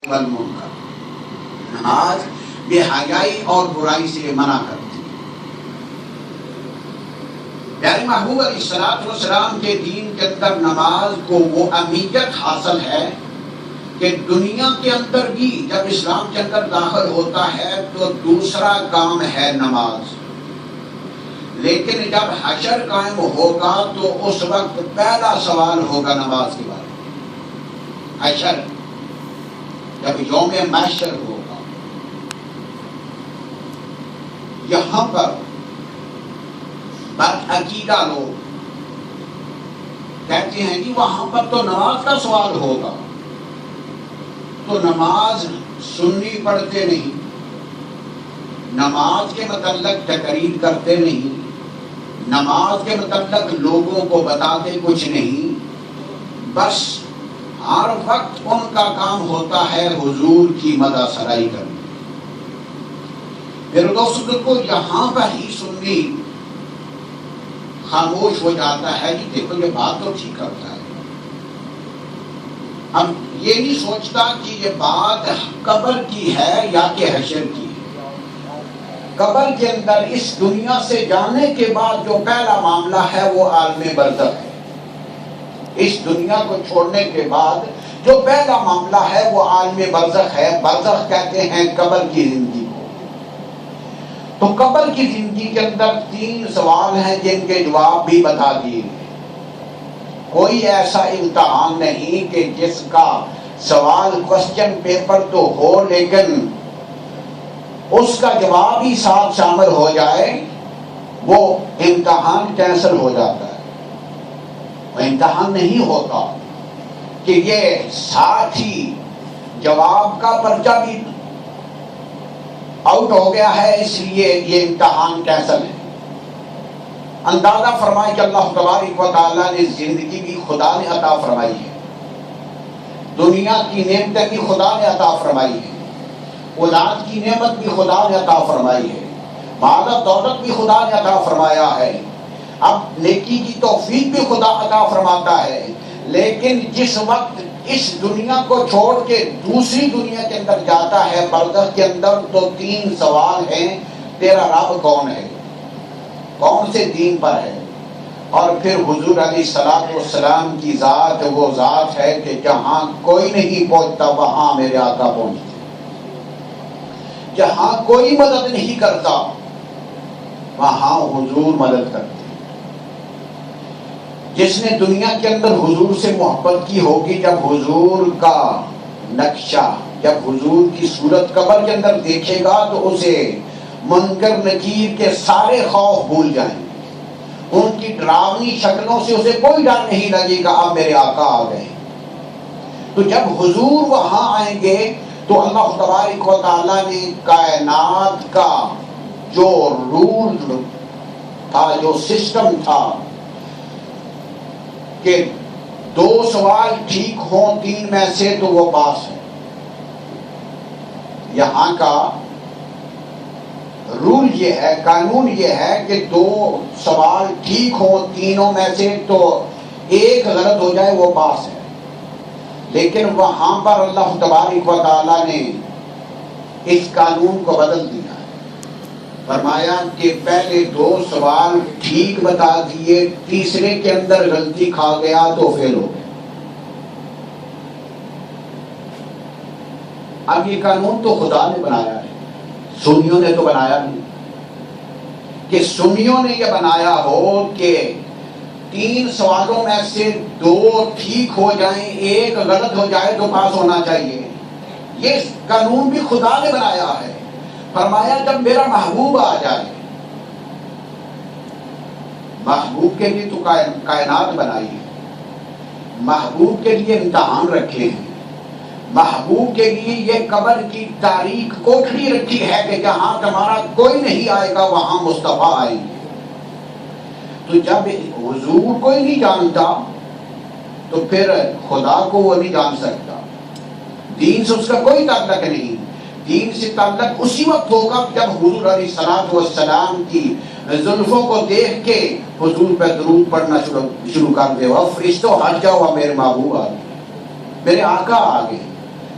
والمنکر، نماز بے حیائی اور برائی سے منع کرتی ہے۔ پیارے محبوب علیہ السلام کے دین کے اندر نماز کو وہ اہمیت حاصل ہے کہ دنیا کے اندر بھی جب اسلام کے اندر داخل ہوتا ہے تو دوسرا کام ہے نماز، لیکن جب حشر قائم ہوگا تو اس وقت پہلا سوال ہوگا نماز کے بارے میں۔ حشر جب یوم محشر ہوگا، یہاں پر بد عقیدہ لوگ کہتے ہیں کہ وہاں پر تو نماز کا سوال ہوگا، تو نماز سنی پڑھتے نہیں، نماز کے متعلق تقریر کرتے نہیں، نماز کے متعلق لوگوں کو بتاتے کچھ نہیں، بس ہر وقت ان کا کام ہوتا ہے حضور کی مدح سرائی کرنا۔ میرے دوستو، بالکل یہاں پر ہی سنی خاموش ہو جاتا ہے کہ دیکھو یہ بات تو ٹھیک کرتا ہے، اب یہ نہیں سوچتا کہ یہ بات قبر کی ہے یا کہ حشر کی ہے۔ قبر کے اندر اس دنیا سے جانے کے بعد جو پہلا معاملہ ہے وہ عالم برزخ ہے۔ اس دنیا کو چھوڑنے کے بعد جو پہلا معاملہ ہے وہ عالم برزخ ہے۔ برزخ کہتے ہیں قبر کی زندگی کو۔ تو قبر کی زندگی کے اندر 3 سوال ہیں جن کے جواب بھی بتا دیے گئے۔ کوئی ایسا امتحان نہیں کہ جس کا سوال کوسچن پیپر تو ہو لیکن اس کا جواب ہی ساتھ شامل ہو جائے، وہ امتحان کینسل ہو جاتا ہے۔ وہ امتحان نہیں ہوتا کہ یہ ساتھ ہی جواب کا پرچہ بھی آؤٹ ہو گیا ہے اس لیے یہ امتحان کینسل ہے۔ اندازہ فرمائے کہ اللہ تبارک و تعالیٰ نے زندگی بھی خدا نے عطا فرمائی ہے، دنیا کی نعمتیں بھی خدا نے عطا فرمائی ہے، اولاد کی نعمت بھی خدا نے عطا فرمائی ہے، مال و دولت بھی خدا نے عطا فرمایا ہے، اب نیکی کی توفیق بھی خدا عطا فرماتا ہے، لیکن جس وقت اس دنیا کو چھوڑ کے دوسری دنیا کے اندر جاتا ہے برزخ کے اندر، تو 3 سوال ہیں۔ تیرا رب کون ہے، کون سے دین پر ہے، اور پھر حضور علیہ السلام کی ذات وہ ذات ہے کہ جہاں کوئی نہیں پہنچتا وہاں میرے آقا پہنچتے، جہاں کوئی مدد نہیں کرتا وہاں حضور مدد کرتے۔ جس نے دنیا کے اندر حضور سے محبت کی ہوگی، جب حضور کا نقشہ، جب حضور کی صورت قبر کے اندر دیکھے گا تو اسے منکر نکیر کے سارے خوف بھول جائیں گے، ان کی ڈراؤنی شکلوں سے اسے کوئی ڈر نہیں لگے گا، اب میرے آقا آ گئے۔ تو جب حضور وہاں آئیں گے تو اللہ تبارک و تعالیٰ نے کائنات کا جو رول تھا، جو سسٹم تھا کہ 2 سوال ٹھیک ہوں 3 میں سے تو وہ پاس ہے، یہاں کا رول یہ ہے، قانون یہ ہے کہ 2 سوال ٹھیک ہوں 3 میں سے تو 1 غلط ہو جائے وہ پاس ہے، لیکن وہاں پر اللہ تبارک و تعالیٰ نے اس قانون کو بدل دیا، فرمایا کہ پہلے 2 سوال ٹھیک بتا دیے، تیسرے کے اندر غلطی کھا گیا تو فیل ہو گیا۔ اب یہ قانون تو خدا نے بنایا ہے، سنیوں نے تو بنایا نہیں، کہ سنیوں نے یہ بنایا ہو کہ 3 سوالوں میں سے 2 ٹھیک ہو جائیں 1 غلط ہو جائے تو پاس ہونا چاہیے۔ یہ قانون بھی خدا نے بنایا ہے۔ فرمایا جب میرا محبوب آ جائے، محبوب کے لیے تو کائنات بنائی ہے، محبوب کے لیے امتحان رکھے ہیں، محبوب کے لیے یہ قبر کی تاریک کوٹھڑی رکھی ہے کہ جہاں تمہارا کوئی نہیں آئے گا وہاں مصطفیٰ آئیں گے۔ تو جب حضور کوئی نہیں جانتا تو پھر خدا کو وہ نہیں جان سکتا، دین سے اس کا کوئی تعلق نہیں۔ دین سے تعلق اسی وقت ہوگا جب حضور علیہ السلام کی زلفوں کو دیکھ کے حضور پہ درود پڑھنا شروع کر دے، اور فرشتوں ہٹ جاؤ میرے محبوب آ گئے، میرے آقا آ گئے،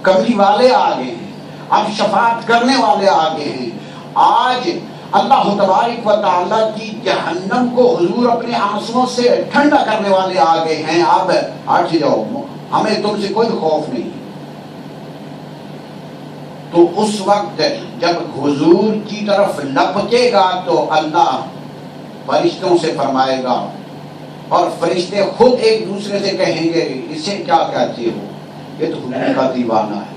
کملی والے آ گئے ہیں، اب شفاعت کرنے والے آ گئے ہیں۔ آج اللہ تبارک و تعالیٰ کی جہنم کو حضور اپنے آنسوؤں سے ٹھنڈا کرنے والے آ گئے ہیں۔ اب ہٹ جاؤ، ہمیں تم سے کوئی خوف نہیں۔ تو اس وقت جب حضور کی طرف لپکے گا تو اللہ فرشتوں سے فرمائے گا، اور فرشتے خود ایک دوسرے سے کہیں گے اسے کیا کہتے ہو، یہ تو حضور کا دیوانہ ہے۔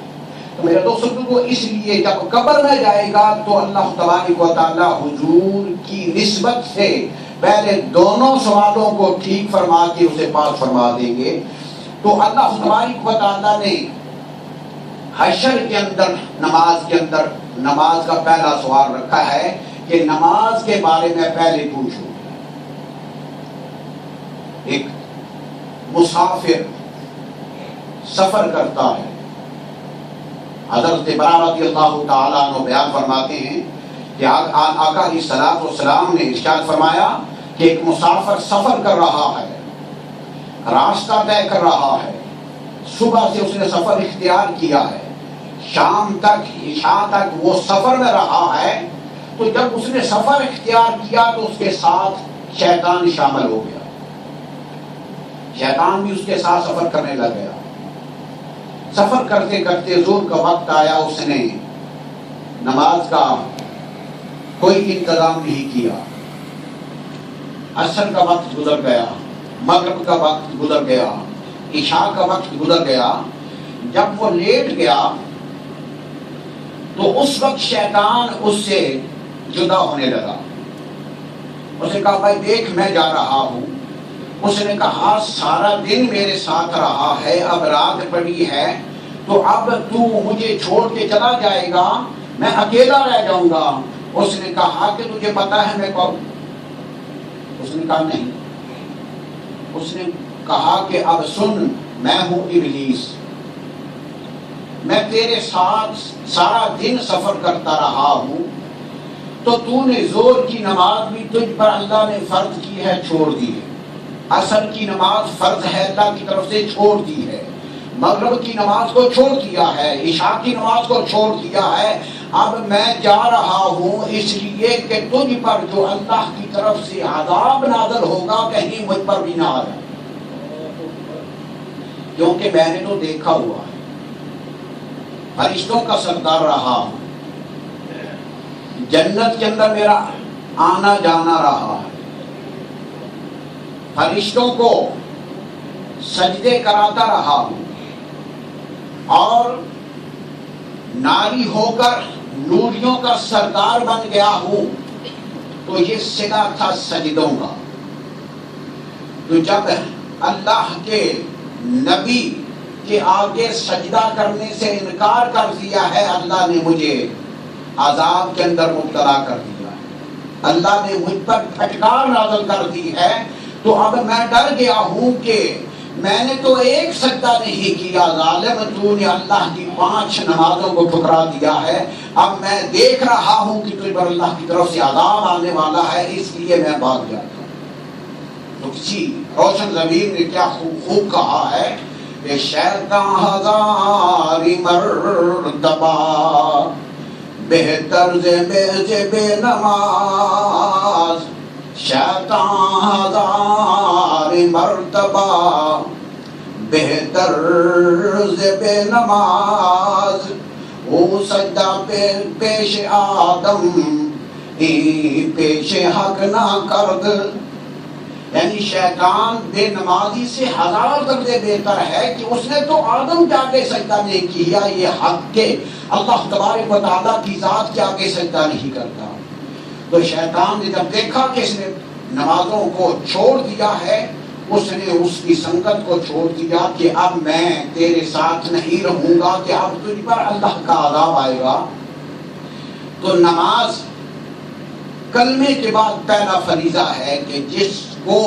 تو میرے دوستوں کو اس لیے جب قبر میں جائے گا تو اللہ تبارک و تعالیٰ حضور کی نسبت سے پہلے دونوں سوالوں کو ٹھیک فرما کے اسے پاس فرما دیں گے۔ تو اللہ تبارک و تعالیٰ نے حشر کے اندر نماز کا پہلا سوال رکھا ہے کہ نماز کے بارے میں پہلے پوچھو۔ ایک مسافر سفر کرتا ہے، حضرت براء رضی اللہ تعالیٰ عنہ بیان فرماتے ہیں کہ آقا علیہ الصلوۃ والسلام نے ارشاد فرمایا کہ ایک مسافر سفر کر رہا ہے، راستہ طے کر رہا ہے، صبح سے اس نے سفر اختیار کیا ہے، شام تک عشاء تک وہ سفر میں رہا ہے، تو جب اس نے سفر اختیار کیا تو اس کے ساتھ شیطان شامل ہو گیا، شیطان بھی اس کے ساتھ سفر کرنے لگ گیا۔ سفر کرتے کرتے ظہر کا وقت آیا، اس نے نماز کا کوئی انتظام نہیں کیا، عصر کا وقت گزر گیا، مغرب کا وقت گزر گیا، عشاء کا وقت گزر گیا۔ جب وہ لیٹ گیا تو اس وقت شیطان اس سے جدا ہونے لگا۔ اس نے کہا بھائی دیکھ میں جا رہا ہوں۔ اس نے کہا سارا دن میرے ساتھ رہا ہے، اب رات پڑی ہے تو اب تو مجھے چھوڑ کے چلا جائے گا، میں اکیلا رہ جاؤں گا۔ اس نے کہا کہ تجھے پتا ہے میں کون؟ اس نے کہا نہیں۔ اس نے کہا کہ اب سن، میں ہوں ابلیس، میں تیرے ساتھ سارا دن سفر کرتا رہا ہوں، تو تو نے ظہر کی نماز بھی تجھ پر اللہ نے فرض کی ہے، چھوڑ دی ہے، عصر کی نماز فرض ہے اللہ کی طرف سے، چھوڑ دی ہے، مغرب کی نماز کو چھوڑ دیا ہے، عشاء کی نماز کو چھوڑ دیا ہے۔ اب میں جا رہا ہوں اس لیے کہ تجھ پر جو اللہ کی طرف سے عذاب نازل ہوگا کہیں مجھ پر بھی نہ آ جائے، کیونکہ میں نے تو دیکھا ہوا ہے، فرشتوں کا سردار رہا ہوں، جنت کے اندر میرا آنا جانا رہا ہے، فرشتوں کو سجدے کراتا رہا ہوں، اور ناری ہو کر نوریوں کا سردار بن گیا ہوں، تو یہ صدا تھا سجدوں کا۔ تو جب اللہ کے نبی کے آگے سجدہ کرنے سے انکار کر دیا ہے، اللہ نے مجھے عذاب کے اندر مبتلا کر دیا ہے، اللہ نے مجھ پر پھٹکار نازل کر دی ہے، تو اب میں ڈر گیا ہوں کہ میں نے تو ایک سجدہ نہیں کیا، ظالم تو نے اللہ کی 5 نمازوں کو ٹھکرا دیا ہے، اب میں دیکھ رہا ہوں کہ تجھ پر اللہ کی طرف سے عذاب آنے والا ہے، اس لیے میں بھاگ جاتا ہوں۔ تو کسی روشن ضمیر نے کیا خوب کہا ہے کہ شیطان ہزار مرتبہ بہتر سے بے نماز، شیطان ہزار مرتبہ بہتر سے بے نماز، او سجدہ پیش آدم پیش حق نہ کرد۔ یعنی شیطان بے نمازی سے 1000 درجے بہتر ہے کہ اس نے تو آدم کے آگے سجدہ نہیں کیا، یہ حق کے اللہ تبارک و تعالیٰ کی ذات کے آگے سجدہ نہیں کرتا۔ تو شیطان نے جب دیکھا کہ اس نے نمازوں کو چھوڑ دیا ہے، اس نے اس کی سنگت کو چھوڑ دیا کہ اب میں تیرے ساتھ نہیں رہوں گا، کہ اب تجھ پر اللہ کا عذاب آئے گا۔ تو نماز کلمے کے بعد پہلا فریضہ ہے کہ جس کو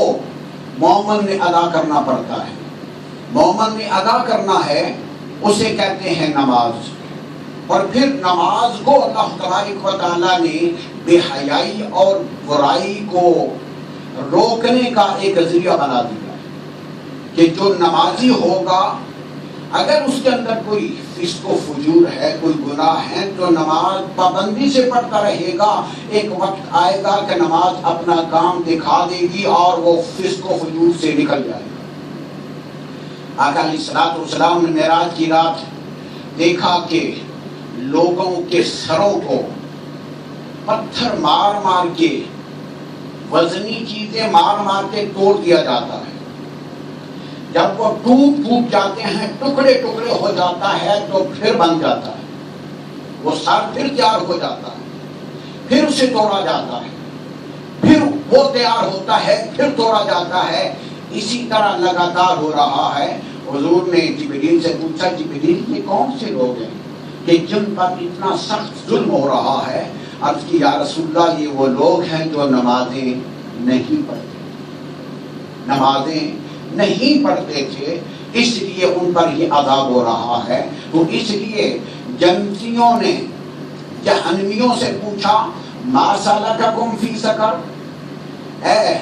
مومن نے ادا کرنا پڑتا ہے، مومن نے ادا کرنا ہے، اسے کہتے ہیں نماز۔ اور پھر نماز کو اللہ تبارک و تعالیٰ نے بے حیائی اور برائی کو روکنے کا ایک ذریعہ بنا دیا کہ جو نمازی ہوگا اگر اس کے اندر کوئی فسق و فجور ہے، کوئی گناہ ہے، تو نماز پابندی سے پڑھتا رہے گا، ایک وقت آئے گا کہ نماز اپنا کام دکھا دے گی اور وہ فسق و فجور سے نکل جائے گا۔ آقا علیہ الصلوۃ والسلام نے معراج کی رات دیکھا کہ لوگوں کے سروں کو پتھر مار مار کے، وزنی چیزیں مار مار کے توڑ دیا جاتا ہے۔ جب وہ ٹوٹ جاتے ہیں، ٹکڑے ٹکڑے ہو جاتا ہے، تو پھر بن جاتا ہے، وہ سر پھر تیار ہو جاتا ہے، پھر اسے توڑا جاتا ہے، پھر وہ تیار ہوتا ہے، پھر توڑا جاتا ہے، اسی طرح لگاتار ہو رہا ہے۔ حضور نے جبریل سے پوچھا، جبریل یہ کون سے لوگ ہیں کہ جن پر اتنا سخت ظلم ہو رہا ہے؟ عرض کی یا رسول اللہ، یہ وہ لوگ ہیں جو نمازیں نہیں پڑھتے، نمازیں نہیں پڑھتے تھے، اس لیے ان پر یہ عذاب ہو رہا ہے۔ تو اس لیے جنتیوں نے جہنمیوں سے پوچھا، ما سلککم فی سقر، اے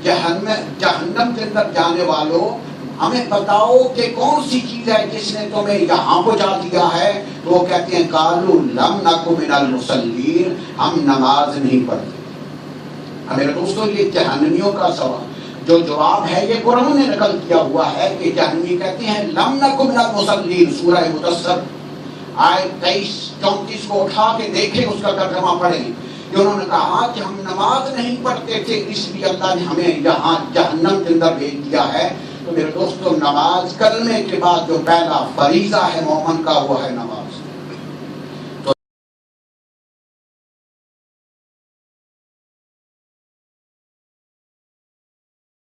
جہنم کے اندر جانے والوں، ہمیں بتاؤ کہ کون سی چیز ہے جس نے تمہیں یہاں پہنچا دیا ہے؟ تو وہ کہتے ہیں قالوا لم نک من المصلین، ہم نماز نہیں پڑھتے۔ میرے دوستوں، یہ جہنمیوں کا سوال جو جواب ہے یہ قرآن نے نقل کیا ہوا ہے کہ جہنمی کہتے ہیں لم نک من المصلین۔ سورہ مدثر آیت 23-34 کو اٹھا کے دیکھیں، اس کا ترجمہ پڑھیں کہ انہوں نے کہا کہ ہم نماز نہیں پڑھتے تھے، اس لیے اللہ نے ہمیں یہاں جہنم کے اندر بھیج دیا ہے۔ تو میرے دوستوں، نماز کلمے کے بعد جو پہلا فریضہ ہے مومن کا، وہ ہے نماز۔